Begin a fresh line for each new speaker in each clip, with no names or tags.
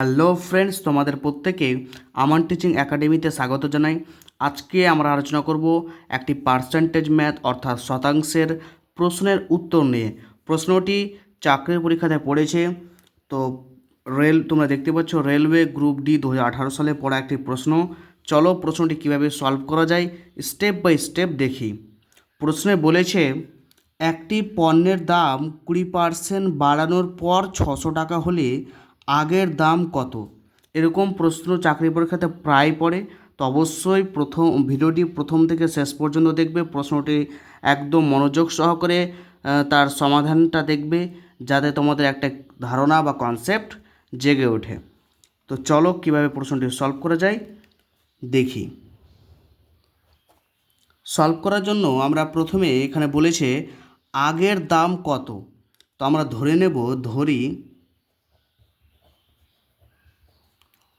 Hello friends, তোমাদের প্রত্যেকে আমান teaching একাডেমিতে স্বাগত জানাই। আজকে আমরা আলোচনা করব একটি পার্সেন্টেজ ম্যাথ অর্থাৎ শতাংশের প্রশ্নের উত্তর নিয়ে। প্রশ্নটি চাকরির পরীক্ষাতে পড়েছে। তো তোমরা দেখতে পাচ্ছ রেলওয়ে গ্রুপ ডি 2018 সালে পড়া একটি প্রশ্ন। চলো প্রশ্নটি কীভাবে সলভ করা যায় স্টেপ বাই স্টেপ দেখি। প্রশ্নে বলেছে একটি পণ্যের দাম 20% বাড়ানোর পর 600 টাকা হলে আগের দাম কত? এরকম প্রশ্ন চাকরি পরীক্ষাতে প্রায় পড়ে। তো অবশ্যই ভিডিওটি প্রথম থেকে শেষ পর্যন্ত দেখবে, প্রশ্নটি একদম মনোযোগ সহকারে তার সমাধানটা দেখবে, যাতে তোমাদের একটা ধারণা বা কনসেপ্ট জেগে ওঠে। তো চলো কীভাবে প্রশ্নটি সলভ করা যায় দেখি। সলভ করার জন্য আমরা প্রথমে এখানে বলেছে আগের দাম কত। তো আমরা ধরি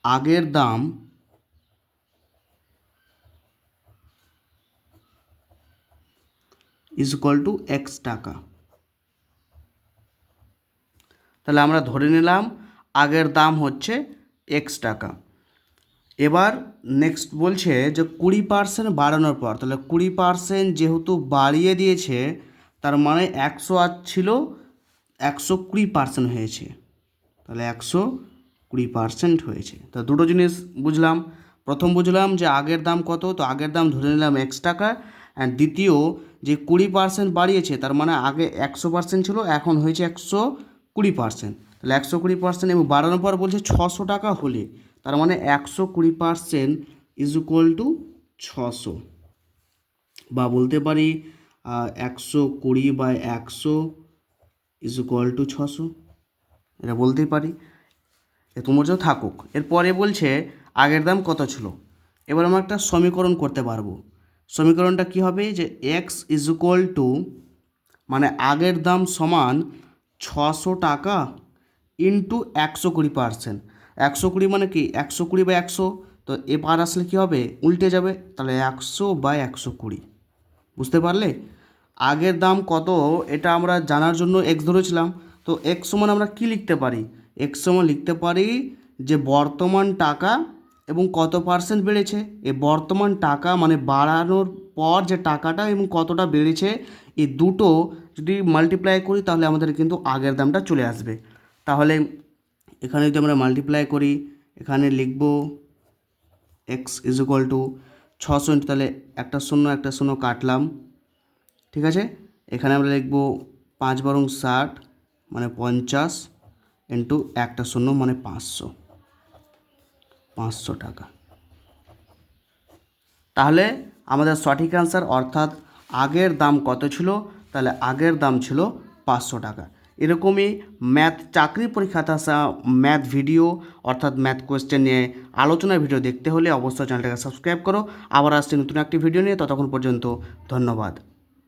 আগের দাম ইজ ইকুয়াল টু এক্স টাকা। তাহলে আমরা ধরে নিলাম আগের দাম হচ্ছে এক্স টাকা। এবার নেক্সট বলছে যে 20% বাড়ানোর পর, তাহলে 20% যেহেতু বাড়িয়ে দিয়েছে, তার মানে 100 আর ছিল 120% হয়েছে। তাহলে 120% হয়েছে। তো দুটো জিনিস বুঝলাম। প্রথম বুঝলাম যে আগের দাম কত, তো আগের দাম ধরে নিলাম এক্স টাকা। অ্যান্ড দ্বিতীয় যে 20% বাড়িয়েছে, তার মানে আগে 100% ছিল, এখন হয়েছে 120%। তাহলে 120% এবং বাড়ানোর পর বলছে 600 টাকা হলে, তার মানে 120% ইজ ইকুয়াল টু 600, বা বলতে পারি 120/100 ইজ ইকুয়াল টু 600, এটা বলতেই পারি। তোমার যে থাকুক। এরপরে বলছে আগের দাম কত ছিল। এবার আমরা একটা সমীকরণ করতে পারবো। সমীকরণটা কি হবে যে এক্স ইজ ইকুয়াল টু, মানে আগের দাম সমান 600 টাকা ইন্টু 120%। 120 মানে কি 120/100, তো এবার আসলে কী হবে, উল্টে যাবে। তাহলে 100/120। বুঝতে পারলে? আগের দাম কত এটা আমরা জানার জন্য এক্স ধরেছিলাম। তো এক্স সমান আমরা কি লিখতে পারি? এক্স সমান লিখতে পারি যে বর্তমান টাকা এবং কত পার্সেন্ট বেড়েছে। এই বর্তমান টাকা মানে বাড়ানোর পর যে টাকাটা এবং কতটা বেড়েছে, এই দুটো যদি মাল্টিপ্লাই করি তাহলে আমাদের কিন্তু আগের দামটা চলে আসবে। তাহলে এখানে যদি আমরা মাল্টিপ্লাই করি, এখানে লিখব এক্স ইজ ইকুয়াল টু 600, তাহলে একটা শূন্য কাটলাম, ঠিক আছে। এখানে আমরা লিখব 5×60 মানে 50 ইন্টু একটা শূন্য মানে 500 টাকা। তাহলে আমাদের সঠিক অ্যান্সার অর্থাৎ আগের দাম কত ছিল, তাহলে আগের দাম ছিল 500 টাকা। এরকমই ম্যাথ চাকরি পরীক্ষাতে আসা ম্যাথ ভিডিও অর্থাৎ ম্যাথ কোয়েশ্চেন নিয়ে আলোচনার ভিডিও দেখতে হলে অবশ্যই চ্যানেলটাকে সাবস্ক্রাইব করো। আবার আসছি নতুন একটি ভিডিও নিয়ে, ততক্ষণ পর্যন্ত ধন্যবাদ।